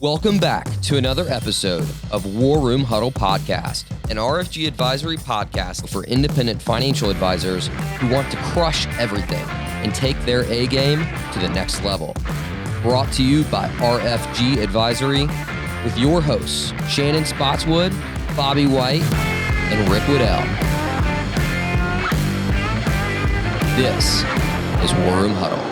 Welcome back to another episode of War Room Huddle Podcast, an RFG advisory podcast for independent financial advisors who want to crush everything and take their A game to the next level. Brought to you by RFG Advisory with your hosts, Shannon Spotswood, Bobby White, and Rick Waddell. This is War Room Huddle.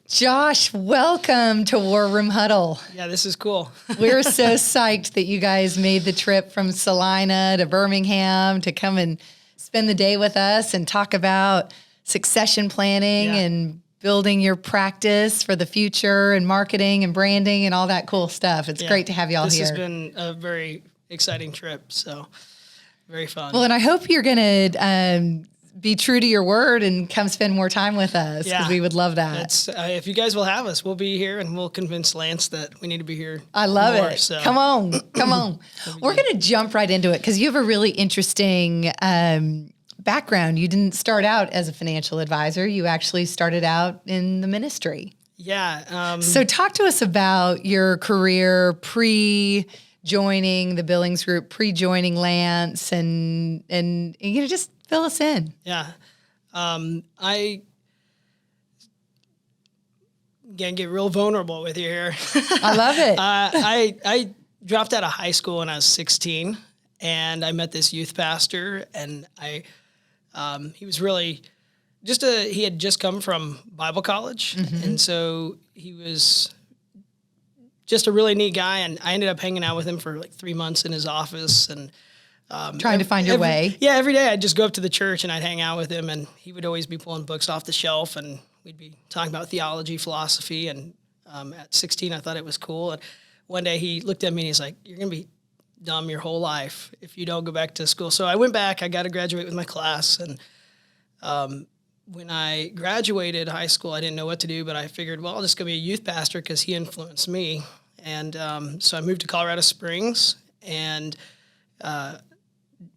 Josh, welcome to War Room Huddle. Yeah, this is cool. We're so psyched that you guys made the trip from Salina to Birmingham to come and spend the day with us and talk about succession planning and building your practice for the future and marketing and branding and all that cool stuff. It's great to have you all here. This has been a very exciting trip, so very fun. Well, and I hope you're going to be true to your word and come spend more time with us because we would love that. If you guys will have us, we'll be here and we'll convince Lance that we need to be here. I love more, it. So. Come on. We're going to jump right into it because you have a really interesting background. You didn't start out as a financial advisor. You actually started out in the ministry. Yeah. So talk to us about your career pre-joining the Billings Group, pre-joining Lance, and just fill us in. Yeah. I can get real vulnerable with you here. I love it. I dropped out of high school when I was 16, and I met this youth pastor, and he was really he had just come from Bible college, and so he was just a really neat guy, and I ended up hanging out with him for like 3 months in his office, and trying to find your way. Yeah, every day I'd just go up to the church and I'd hang out with him, and he would always be pulling books off the shelf, and we'd be talking about theology, philosophy, and at 16 I thought it was cool. And one day he looked at me and he's like, "You're going to be dumb your whole life if you don't go back to school." So I went back. I got to graduate with my class, and when I graduated high school, I didn't know what to do, but I figured, well, I'll just go be a youth pastor because he influenced me. And so I moved to Colorado Springs and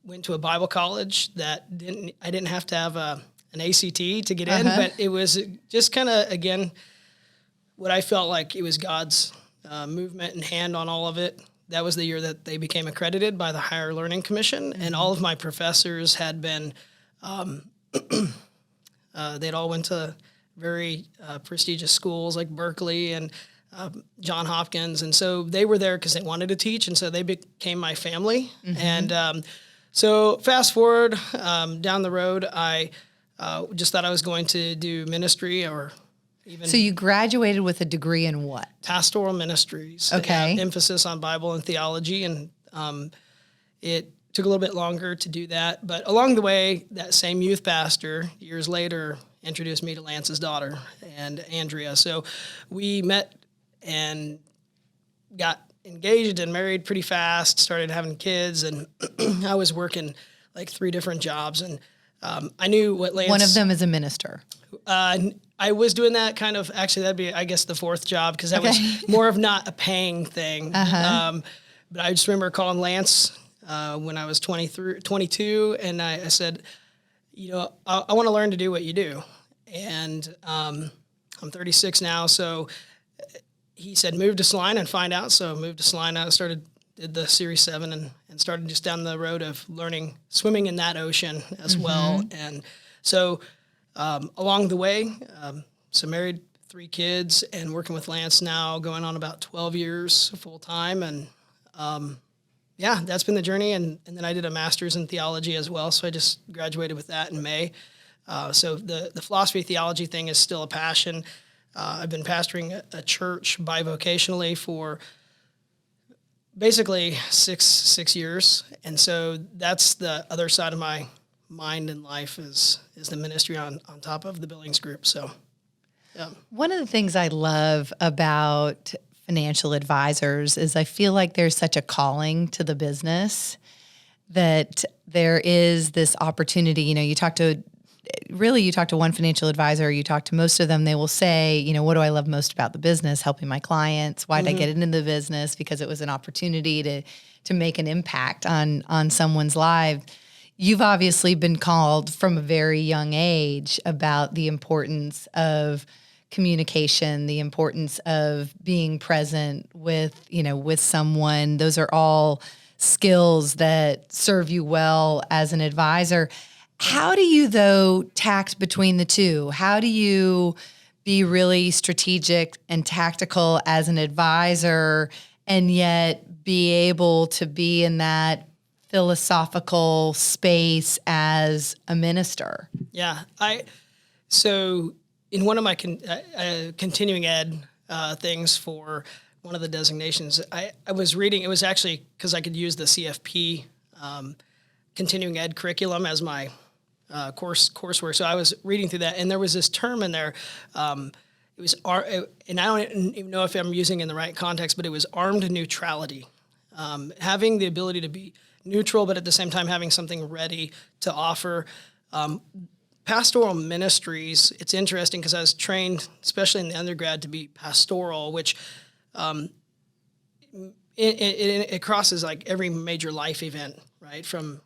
went to a Bible college that I didn't have to have an ACT to get in, but it was just kind of, again, what I felt like it was God's movement and hand on all of it. That was the year that they became accredited by the Higher Learning Commission, and all of my professors had been, they'd all went to very prestigious schools like Berkeley and John Hopkins, and so they were there because they wanted to teach, and so they became my family. And so fast forward down the road, I just thought I was going to do ministry or even... So you graduated with a degree in what? Pastoral ministries. Okay. Emphasis on Bible and theology, and it took a little bit longer to do that. But along the way, that same youth pastor, years later, introduced me to Lance's daughter and Andrea. So we met and got engaged and married pretty fast, started having kids, and I was working like 3 different jobs, and I knew what Lance... One of them is a minister. I was doing that kind of, actually that'd be, I guess, the 4th job, because that was more of not a paying thing. But I just remember calling Lance when I was 22, and I said, I want to learn to do what you do. And I'm 36 now, so he said, move to Salina and find out. So I moved to Salina, did the Series 7 and started just down the road of learning, swimming in that ocean as well. And so along the way, so married, 3 kids, and working with Lance now going on about 12 years full time. And that's been the journey. And then I did a master's in theology as well. So I just graduated with that in May. So the philosophy theology thing is still a passion. I've been pastoring a church bivocationally for basically six years, and so that's the other side of my mind in life is the ministry on top of the Billings Group. So, yeah. One of the things I love about financial advisors is I feel like there's such a calling to the business that there is this opportunity. You talk to really you talk to one financial advisor, you talk to most of them, they will say, you know, what do I love most about the business? Helping my clients. Why did I get into the business? Because it was an opportunity to make an impact on someone's life. You've obviously been called from a very young age about the importance of communication, the importance of being present with someone. Those are all skills that serve you well as an advisor. How do you, though, tact between the two? How do you be really strategic and tactical as an advisor and yet be able to be in that philosophical space as a minister? Yeah. So in one of my continuing ed things for one of the designations, I was reading, it was actually because I could use the CFP continuing ed curriculum as my coursework. So I was reading through that, and there was this term in there. It was, and I don't even know if I'm using it in the right context, but it was armed neutrality. Having the ability to be neutral, but at the same time having something ready to offer. Pastoral ministries, it's interesting because I was trained, especially in the undergrad, to be pastoral, which it crosses like every major life event, right? From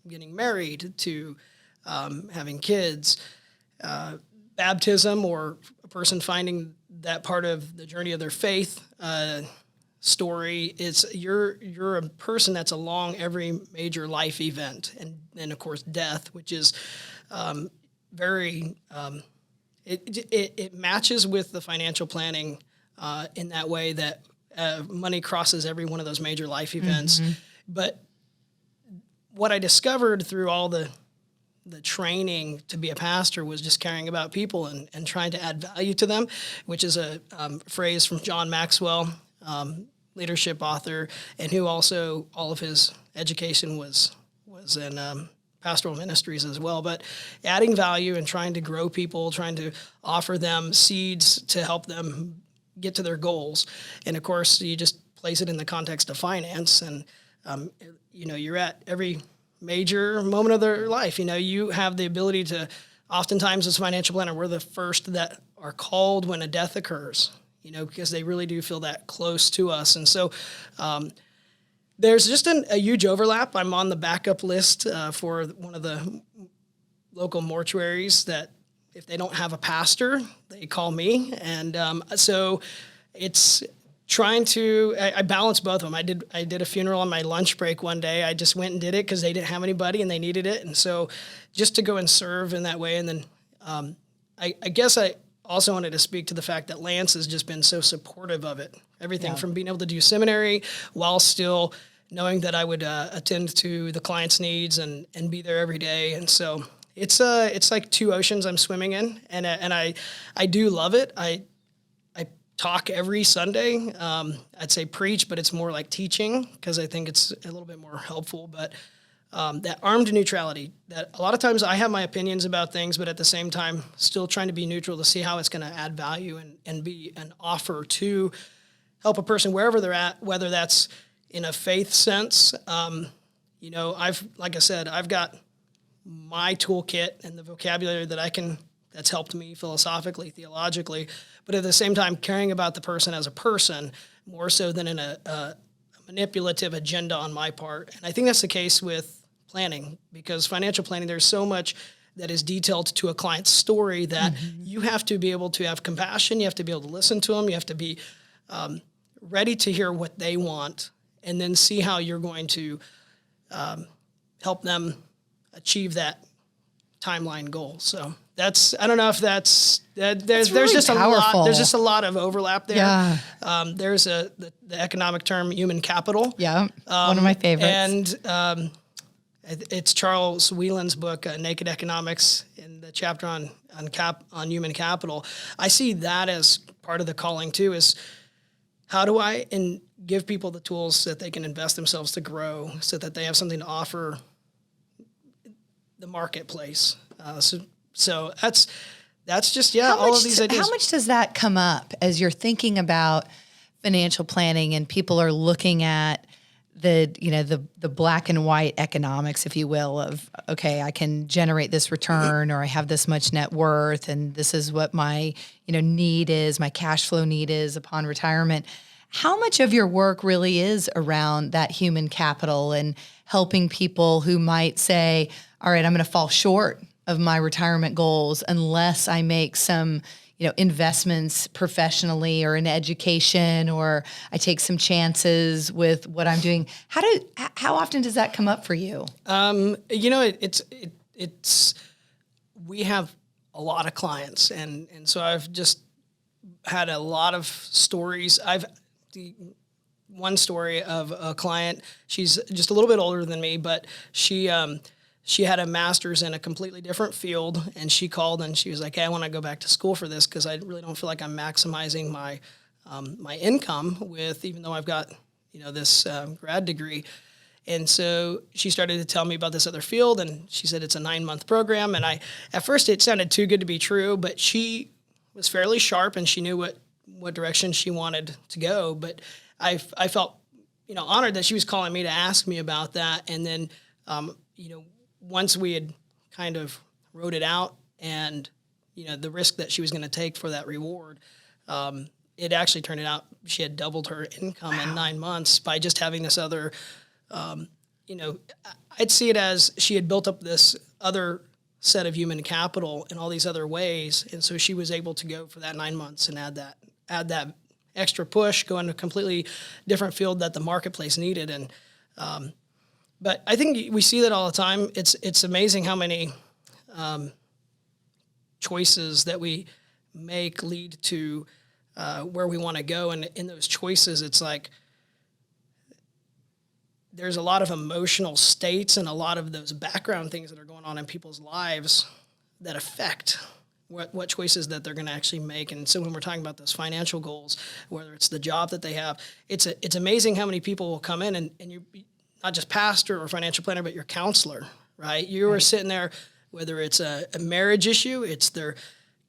getting married to having kids, baptism, or a person finding that part of the journey of their faith story. It's you're a person that's along every major life event, and of course death, which is very it matches with the financial planning in that way that money crosses every one of those major life events. Mm-hmm. But what I discovered through all the training to be a pastor was just caring about people and trying to add value to them, which is a phrase from John Maxwell, leadership author, and who also all of his education was in pastoral ministries as well. But adding value and trying to grow people, trying to offer them seeds to help them get to their goals. And of course, you just place it in the context of finance, and you're at every major moment of their life. You have the ability to, oftentimes as a financial planner, we're the first that are called when a death occurs, because they really do feel that close to us. And so there's just a huge overlap. I'm on the backup list for one of the local mortuaries that if they don't have a pastor, they call me. And so it's trying to, I balance both of them. I did a funeral on my lunch break one day. I just went and did it because they didn't have anybody and they needed it. And so just to go and serve in that way. And then I guess I also wanted to speak to the fact that Lance has just been so supportive of it. Everything from being able to do seminary while still knowing that I would attend to the client's needs and be there every day. And so it's like two oceans I'm swimming in, and I do love it. I talk every Sunday. I'd say preach, but it's more like teaching because I think it's a little bit more helpful. But that armed neutrality, that a lot of times I have my opinions about things, but at the same time still trying to be neutral to see how it's going to add value and be an offer to help a person wherever they're at, whether that's in a faith sense. Like I said, I've got my toolkit and the vocabulary that's helped me philosophically, theologically, but at the same time caring about the person as a person more so than in a manipulative agenda on my part. And I think that's the case with planning, because financial planning, there's so much that is detailed to a client's story that you have to be able to have compassion, you have to be able to listen to them, you have to be ready to hear what they want, and then see how you're going to help them achieve that timeline goal. So I don't know if there's really just powerful. there's just a lot of overlap there. Yeah. There's the economic term human capital. Yeah, one of my favorites. And it's Charles Whelan's book, Naked Economics, in the chapter on human capital. I see that as part of the calling too, is how do I give people the tools so that they can invest themselves to grow, so that they have something to offer the marketplace. So that's just, all of these ideas. How much does that come up as you're thinking about financial planning and people are looking at the black and white economics, if you will, of, okay, I can generate this return, or I have this much net worth, and this is what my, need is, my cash flow need is upon retirement. How much of your work really is around that human capital and helping people who might say, all right, I'm going to fall short of my retirement goals unless I make some investments professionally or in education, or I take some chances with what I'm doing. How often does that come up for you? We have a lot of clients, and so I've just had a lot of stories. One story of a client, she's just a little bit older than me, but she had a master's in a completely different field, and she called and she was like, hey, I want to go back to school for this because I really don't feel like I'm maximizing my my income even though I've got this grad degree. And so she started to tell me about this other field, and she said it's a 9-month program. And at first it sounded too good to be true, but she was fairly sharp and she knew what direction she wanted to go. But I felt honored that she was calling me to ask me about that. And then once we had kind of wrote it out and, the risk that she was going to take for that reward, it actually turned out she had doubled her income in 9 months by just having this other, I'd see it as she had built up this other set of human capital in all these other ways. And so she was able to go for that 9 months and add that extra push, go into a completely different field that the marketplace needed. And, but I think we see that all the time. It's amazing how many choices that we make lead to where we want to go. And in those choices, it's like there's a lot of emotional states and a lot of those background things that are going on in people's lives that affect what choices that they're going to actually make. And so when we're talking about those financial goals, whether it's the job that they have, it's amazing how many people will come in and you not just pastor or financial planner, but your counselor, right? You are sitting there, whether it's a marriage issue, it's their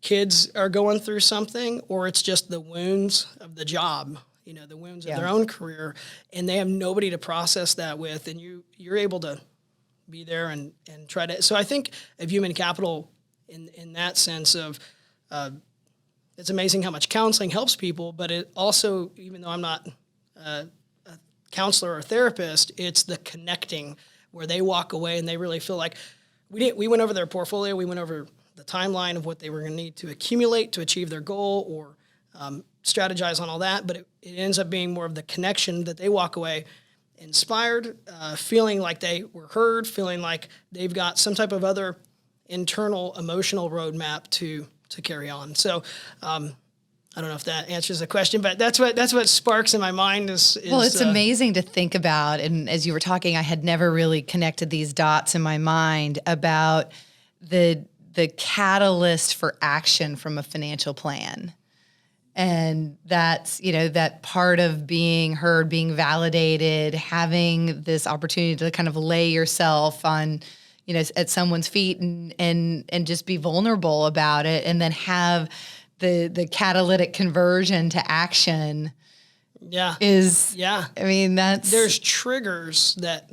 kids are going through something, or it's just the wounds of the job, the wounds of their own career, and they have nobody to process that with. And you're able to be there and try to. So I think of human capital in that sense of, it's amazing how much counseling helps people, but it also, even though I'm not a counselor or therapist, it's the connecting where they walk away and they really feel like we went over their portfolio, we went over the timeline of what they were going to need to accumulate to achieve their goal or strategize on all that, but it ends up being more of the connection that they walk away inspired, feeling like they were heard, feeling like they've got some type of other internal emotional roadmap to carry on. So I don't know if that answers the question, but that's what sparks in my mind is well, it's amazing to think about. And as you were talking, I had never really connected these dots in my mind about the catalyst for action from a financial plan. And that's, that part of being heard, being validated, having this opportunity to kind of lay yourself on, at someone's feet and just be vulnerable about it, and then have the catalytic conversion to action. There's triggers that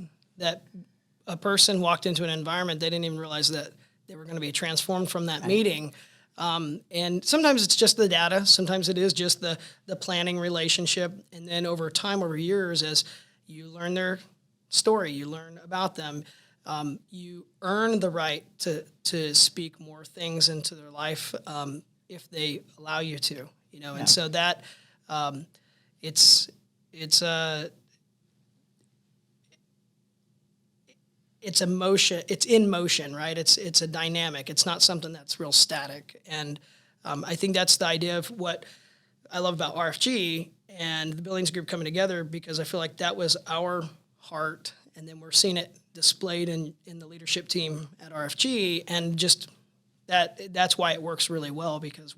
a person walked into an environment, they didn't even realize that they were going to be transformed from that meeting. And sometimes it's just the data. Sometimes it is just the planning relationship. And then over time, over years, as you learn their story, you learn about them, you earn the right to speak more things into their life if they allow you to, And so that it's a motion. It's in motion, right? It's a dynamic. It's not something that's real static. And I think that's the idea of what I love about RFG and the Billings Group coming together, because I feel like that was our heart, and then we're seeing it displayed in the leadership team at RFG, and just that's why it works really well, because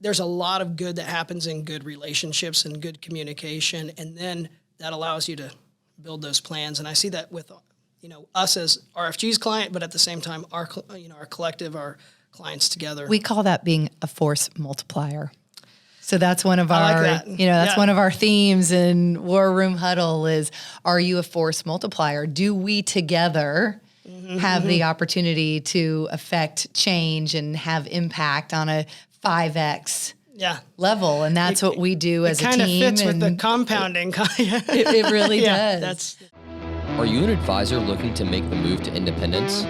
there's a lot of good that happens in good relationships and good communication, and then that allows you to build those plans. And I see that with us as RFG's client, but at the same time, our collective, our clients together. We call that being a force multiplier. So that's one of our, that's one of our themes in War Room Huddle is, are you a force multiplier? Do we together have the opportunity to affect change and have impact on a 5X level? And that's what we do as a team. It kind of fits with the compounding. It really does. Are you an advisor looking to make the move to independence?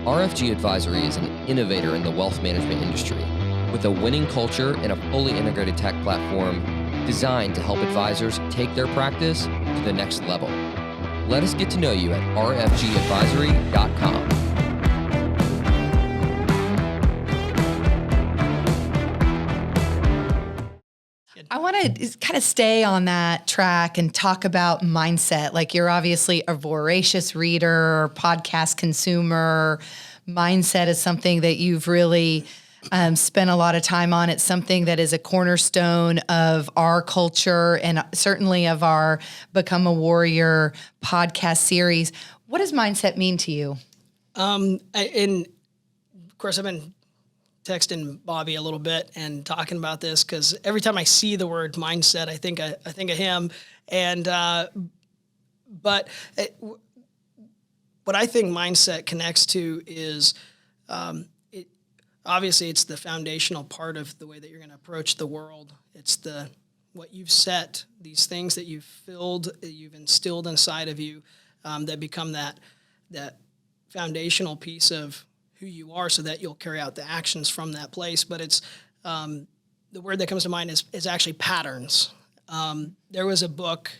RFG Advisory is an innovator in the wealth management industry with a winning culture and a fully integrated tech platform designed to help advisors take their practice to the next level. Let us get to know you at rfgadvisory.com. I want to kind of stay on that track and talk about mindset. Like, you're obviously a voracious reader, podcast consumer. Mindset is something that you've really spent a lot of time on. It's something that is a cornerstone of our culture and certainly of our Become a Warrior podcast series. What does mindset mean to you? And of course, I've been texting Bobby a little bit and talking about this because every time I see the word mindset, I think of him. And but what I think mindset connects to is obviously it's the foundational part of the way that you're going to approach the world. It's what you've set, these things that you've filled, you've instilled inside of you that become that foundational piece of who you are, so that you'll carry out the actions from that place. But it's the word that comes to mind is actually patterns. There was a book,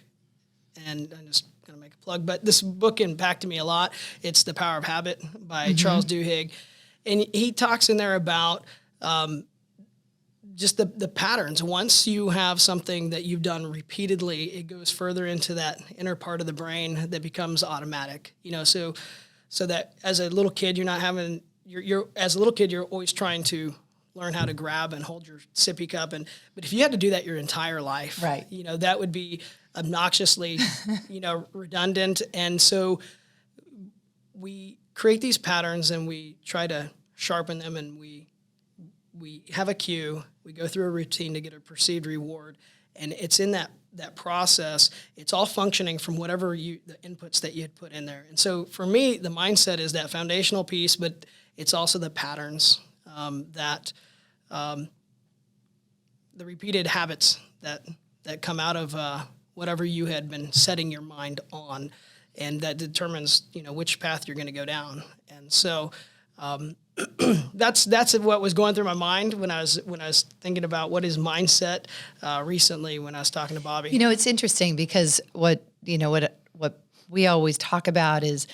and I'm just going to make a plug, but this book impacted me a lot. It's The Power of Habit by Charles Duhigg. And he talks in there about just the patterns. Once you have something that you've done repeatedly, it goes further into that inner part of the brain that becomes automatic. So that as a little kid, as a little kid, you're always trying to learn how to grab and hold your sippy cup. But if you had to do that your entire life, right, that would be obnoxiously, redundant. And so we create these patterns and we try to sharpen them, and we have a cue. We go through a routine to get a perceived reward. And it's in that process, it's all functioning from whatever the inputs that you had put in there. And so for me, the mindset is that foundational piece, but it's also the patterns that the repeated habits that come out of whatever you had been setting your mind on, and that determines which path you're going to go down. And so that's what was going through my mind when I was thinking about what is mindset recently when I was talking to Bobby. It's interesting because what we always talk about is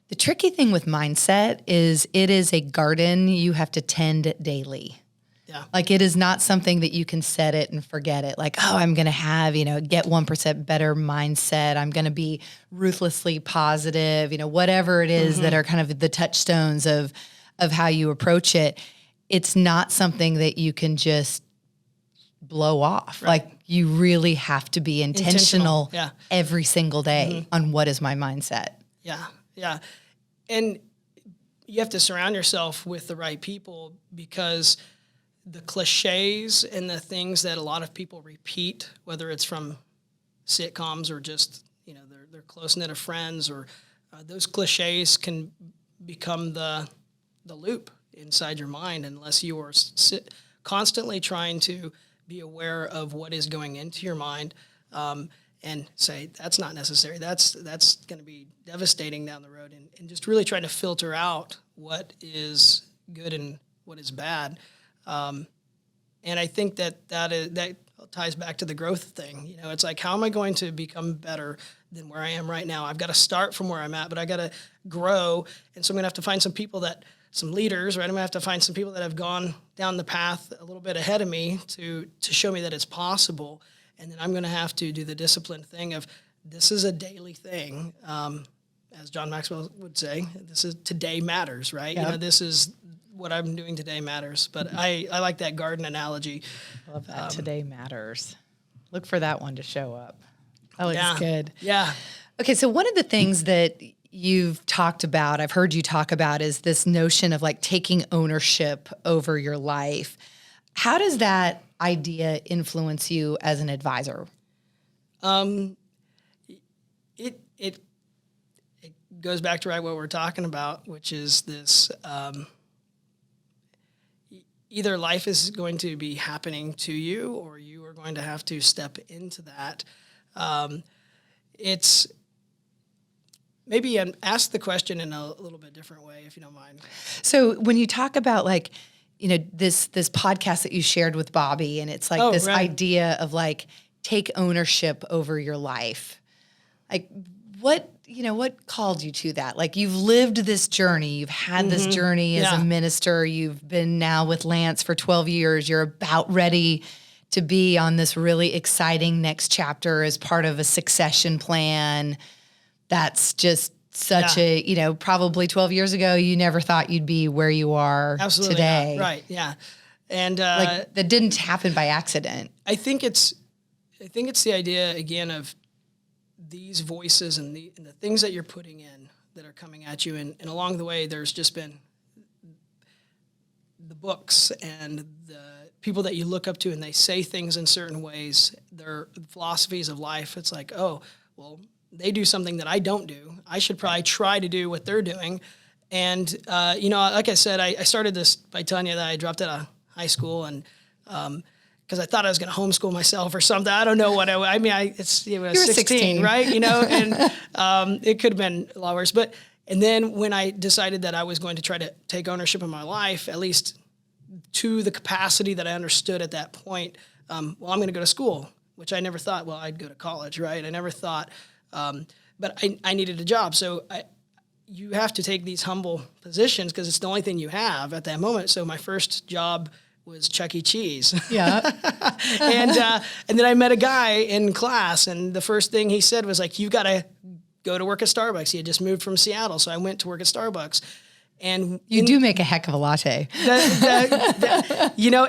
the tricky thing with mindset is it is a garden you have to tend daily. Yeah. Like, it is not something that you can set it and forget it. Like, I'm going to have, get 1% better mindset. I'm going to be ruthlessly positive, whatever it is that are kind of the touchstones of how you approach it. It's not something that you can just blow off. Right. Like, you really have to be intentional. Every single day on what is my mindset. Yeah. Yeah. And you have to surround yourself with the right people, because the cliches and the things that a lot of people repeat, whether it's from sitcoms or just, their close-knit of friends, or those cliches can become the loop inside your mind unless you are constantly trying to be aware of what is going into your mind and say, that's not necessary. That's going to be devastating down the road, and just really trying to filter out what is good and what is bad. And I think that ties back to the growth thing. It's like, how am I going to become better than where I am right now? I've got to start from where I'm at, but I got to grow. And so I'm going to have to find some leaders, right? I'm going to have to find some people that have gone down the path a little bit ahead of me to show me that it's possible. And then I'm going to have to do the disciplined thing of, this is a daily thing. As John Maxwell would say, today matters, right? Yep. This is what I'm doing today matters. But I like that garden analogy. I love that. Today matters. Look for that one to show up. Oh, it's good. Yeah. Okay, so one of the things that you've talked about, I've heard you talk about, is this notion of like taking ownership over your life. How does that idea influence you as an advisor? It goes back to what we're talking about, which is this, either life is going to be happening to you or you are going to have to step into that. It's maybe ask the question in a little bit different way, if you don't mind. So when you talk about like, this podcast that you shared with Bobby, and it's like this idea of like, take ownership over your life. Like what called you to that? Like you've lived this journey, you've had this journey as a minister, you've been now with Lance for 12 years, you're about ready to be on this really exciting next chapter as part of a succession plan. That's just such a, probably 12 years ago, you never thought you'd be where you are today. Not. Right. Yeah. And like that didn't happen by accident. I think it's the idea again of these voices and the things that you're putting in that are coming at you. And along the way, there's just been the books and the people that you look up to, and they say things in certain ways, their philosophies of life. It's like, oh, well, they do something that I don't do. I should probably try to do what they're doing. And, like I said, I started this by telling you that I dropped out of high school and, because I thought I was going to homeschool myself or something. I don't know what I was 16, right? And it could have been a lot worse. And then when I decided that I was going to try to take ownership of my life, at least to the capacity that I understood at that point, I'm going to go to school, which I never thought, I'd go to college, right? I never thought, but I needed a job. So you have to take these humble positions because it's the only thing you have at that moment. So my first job was Chuck E. Cheese. Yeah. and then I met a guy in class, and the first thing he said was like, you've got to go to work at Starbucks. He had just moved from Seattle, so I went to work at Starbucks. And you do make a heck of a latte.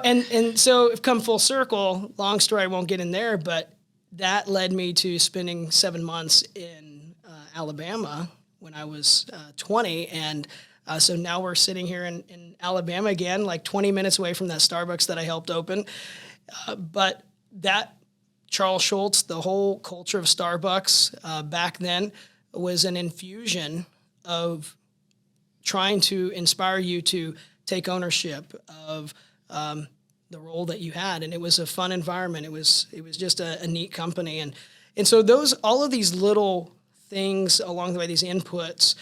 And so come full circle, long story, I won't get in there, but that led me to spending 7 months in Alabama when I was 20, and so now we're sitting here in Alabama again, like 20 minutes away from that Starbucks that I helped open. But that Charles Schultz, the whole culture of Starbucks back then was an infusion of trying to inspire you to take ownership of the role that you had. And it was a fun environment. It was just a neat company. And so all of these little things along the way, these inputs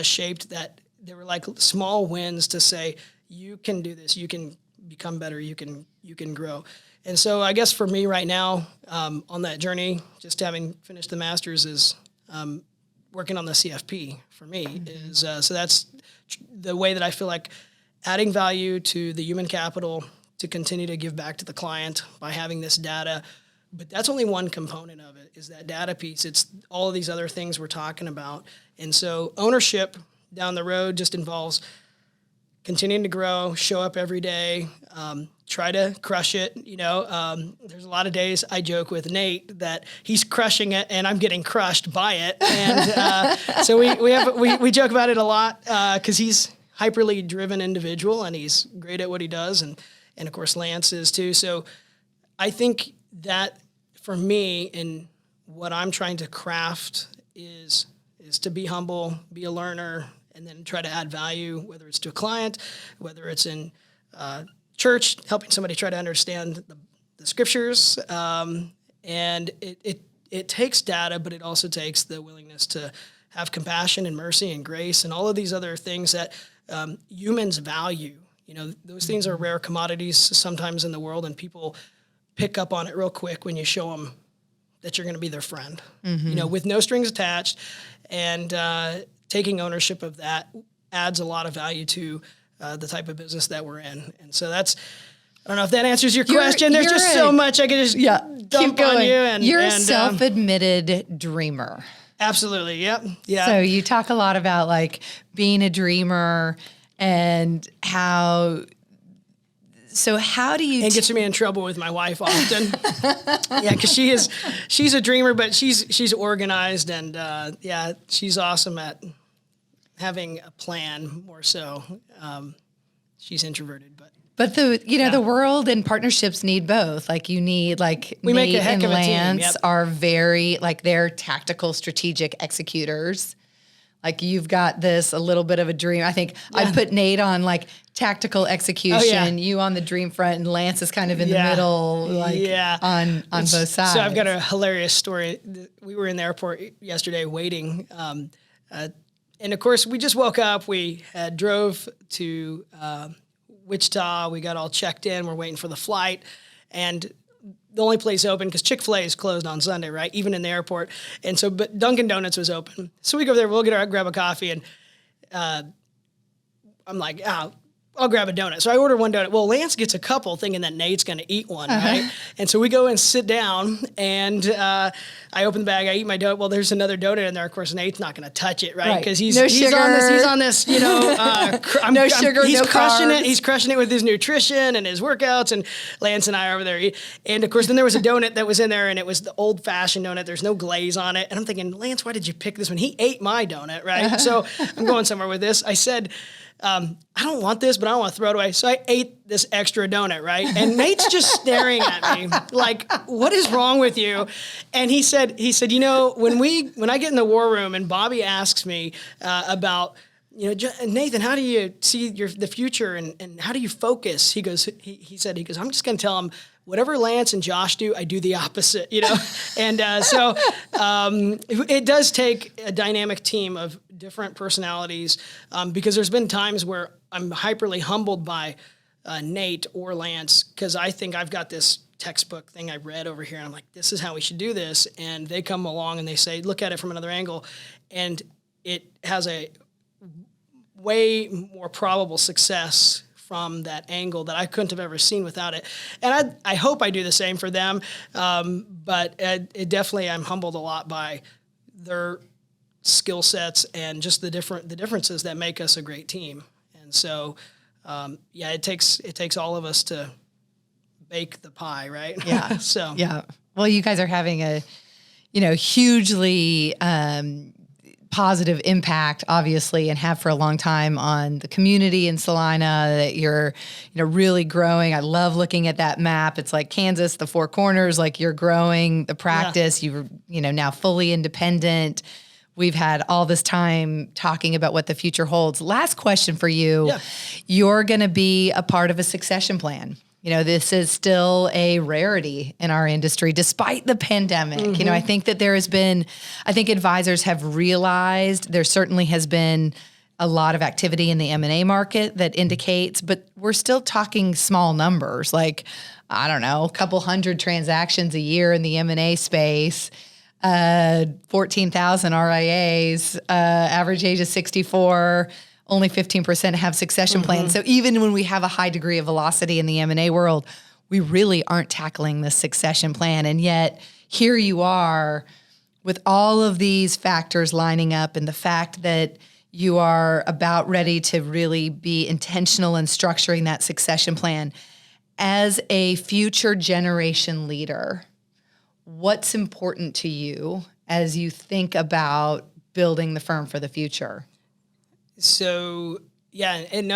shaped that. They were like small wins to say, you can do this, you can become better, you can grow. And so I guess for me right now, on that journey, just having finished the master's is working on the CFP for me is, so that's the way that I feel like adding value to the human capital to continue to give back to the client by having this data. But that's only one component of it, is that data piece. It's all of these other things we're talking about. And so ownership down the road just involves continuing to grow, show up every day, try to crush it. There's a lot of days I joke with Nate that he's crushing it and I'm getting crushed by it. And so we joke about it a lot because he's hyperly driven individual and he's great at what he does. And of course, Lance is too. So I think that for me and what I'm trying to craft is to be humble, be a learner, and then try to add value, whether it's to a client, whether it's in church, helping somebody try to understand the scriptures. And it takes data, but it also takes the willingness to have compassion and mercy and grace and all of these other things that humans value. Those things are rare commodities sometimes in the world, and people pick up on it real quick when you show them that you're going to be their friend, with no strings attached. And taking ownership of that adds a lot of value to the type of business that we're in. And so I don't know if that answers your question. There's just so much I could just dump on you. You're a self-admitted dreamer. Absolutely. Yep. Yeah. So you talk a lot about like being a dreamer and how do you... It gets me in trouble with my wife often. Yeah, because she's a dreamer, but she's organized and she's awesome at having a plan more so. she's introverted, But the world and partnerships need both. Like you need we make Nate a heck and of a team. Lance Yep. are very they're tactical, strategic executors. Like you've got a little bit of a dream. I think I'd put Nate on tactical execution, you on the dream front, and Lance is kind of in the middle, on both sides. So I've got a hilarious story. We were in the airport yesterday waiting, and of course we just woke up. We had drove to Wichita. We got all checked in. We're waiting for the flight, and the only place open, because Chick-fil-A is closed on Sunday, right? Even in the airport. And so, but Dunkin' Donuts was open. So we go there, we'll grab a coffee, and I'm like, I'll grab a donut. So I order one donut. Well, Lance gets a couple thinking that Nate's going to eat one, right? And so we go and sit down, and I open the bag, I eat my donut. Well, there's another donut in there. Of course, Nate's not going to touch it, right? Because he's on this, no sugar, he's no crushing carbs. it. He's crushing it with his nutrition and his workouts, and Lance and I are over there. And of course, then there was a donut that was in there, and it was the old-fashioned donut. There's no glaze on it. And I'm thinking, Lance, why did you pick this one? He ate my donut, right? So I'm going somewhere with this. I said, I don't want this, but I don't want to throw it away. So I ate this extra donut, right? And Nate's just staring at me like, what is wrong with you? And he said, when I get in the war room and Bobby asks me about, Nathan, how do you see the future and how do you focus? He said, I'm just going to tell him, whatever Lance and Josh do, I do the opposite, And so it does take a dynamic team of different personalities because there's been times where I'm hyperly humbled by Nate or Lance because I think I've got this textbook thing I read over here, and I'm like, this is how we should do this. And they come along and they say, look at it from another angle, and it has a way more probable success from that angle that I couldn't have ever seen without it. And I hope I do the same for them. But it definitely, I'm humbled a lot by their skill sets and just the differences that make us a great team. And so, it takes all of us to bake the pie, right? Yeah. So, yeah. Well, you guys are having a, hugely, positive impact, obviously, and have for a long time on the community in Salina, that you're, really growing. I love looking at that map. It's like Kansas, the four corners, like you're growing the practice. You're, now fully independent. We've had all this time talking about what the future holds. Last question for you. Yeah. You're going to be a part of a succession plan. This is still a rarity in our industry, despite the pandemic. Mm-hmm. I think that I think advisors have realized there certainly has been a lot of activity in the M&A market that indicates, but we're still talking small numbers, like, I don't know, a couple hundred transactions a year in the M&A space, 14,000 RIAs, average age of 64, only 15% have succession plans. So even when we have a high degree of velocity in the M&A world, we really aren't tackling this succession plan. And yet here you are with all of these factors lining up, and the fact that you are about ready to really be intentional in structuring that succession plan. As a future generation leader, what's important to you as you think about building the firm for the future? So, and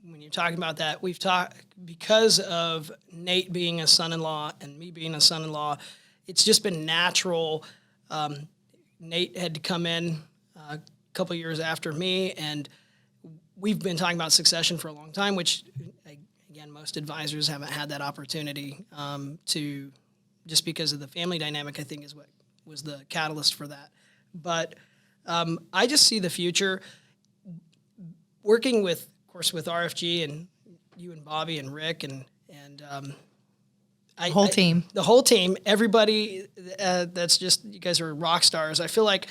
when you're talking about that, we've talked, because of Nate being a son-in-law and me being a son-in-law, it's just been natural. Nate had to come in a couple years after me, and we've been talking about succession for a long time, which, again, most advisors haven't had that opportunity to, just because of the family dynamic, I think is what was the catalyst for that. But I just see the future working with, of course, with RFG and you and Bobby and Rick and the whole team, everybody that's just, you guys are rock stars. I feel like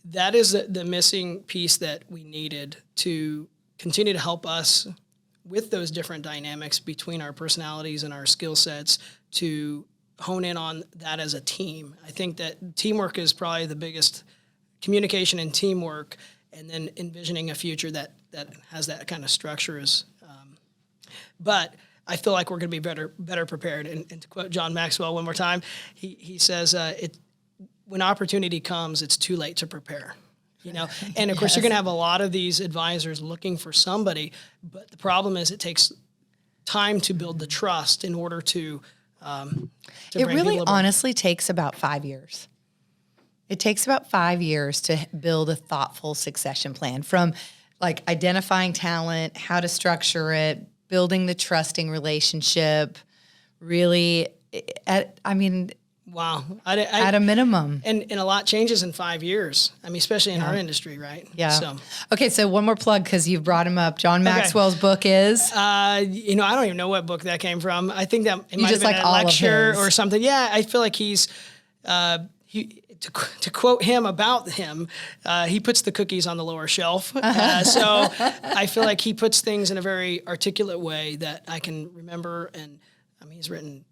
that is the missing piece that we needed to continue to help us with those different dynamics between our personalities and our skill sets to hone in on that as a team. I think that teamwork is probably the biggest. Communication and teamwork, and then envisioning a future that has that kind of structure is. But I feel like we're going to be better prepared. And to quote John Maxwell one more time, he says, when opportunity comes, it's too late to prepare. And of course, you're going to have a lot of these advisors looking for somebody, but the problem is it takes time to build the trust in order to it really honestly takes about 5 years. It takes about 5 years to build a thoughtful succession plan, from like identifying talent, how to structure it, building the trusting relationship, really, wow. At a minimum. And a lot changes in 5 years. I mean, especially in our industry, right? Yeah. So. Okay, so one more plug, because you've brought him up. John Maxwell's book is? I don't even know what book that came from. I think that it might have been like a lecture or something. Yeah, I feel like he's, to quote him about him, he puts the cookies on the lower shelf. So I feel like he puts things in a very articulate way that I can remember. And I mean, he's written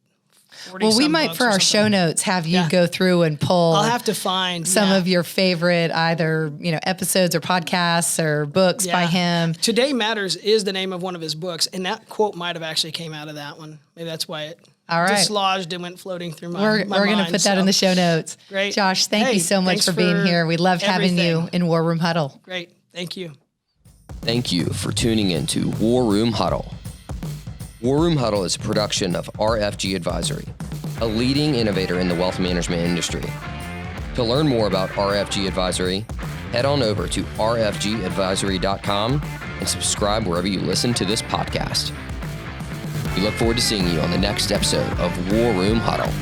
40 Well, we might, for our show notes, have you go through and pull. I'll have to find some of your favorite either episodes or podcasts or books by him. Today Matters is the name of one of his books, and that quote might have actually came out of that one. Maybe that's why it dislodged and went floating through my We're going to put that in the show notes. Great. Josh, thank you so much for being here. We loved having you in War Room Huddle. Great. Thank you. Thank you for tuning in to War Room Huddle. War Room Huddle is a production of RFG Advisory, a leading innovator in the wealth management industry. To learn more about RFG Advisory, head on over to rfgadvisory.com and subscribe wherever you listen to this podcast. We look forward to seeing you on the next episode of War Room Huddle.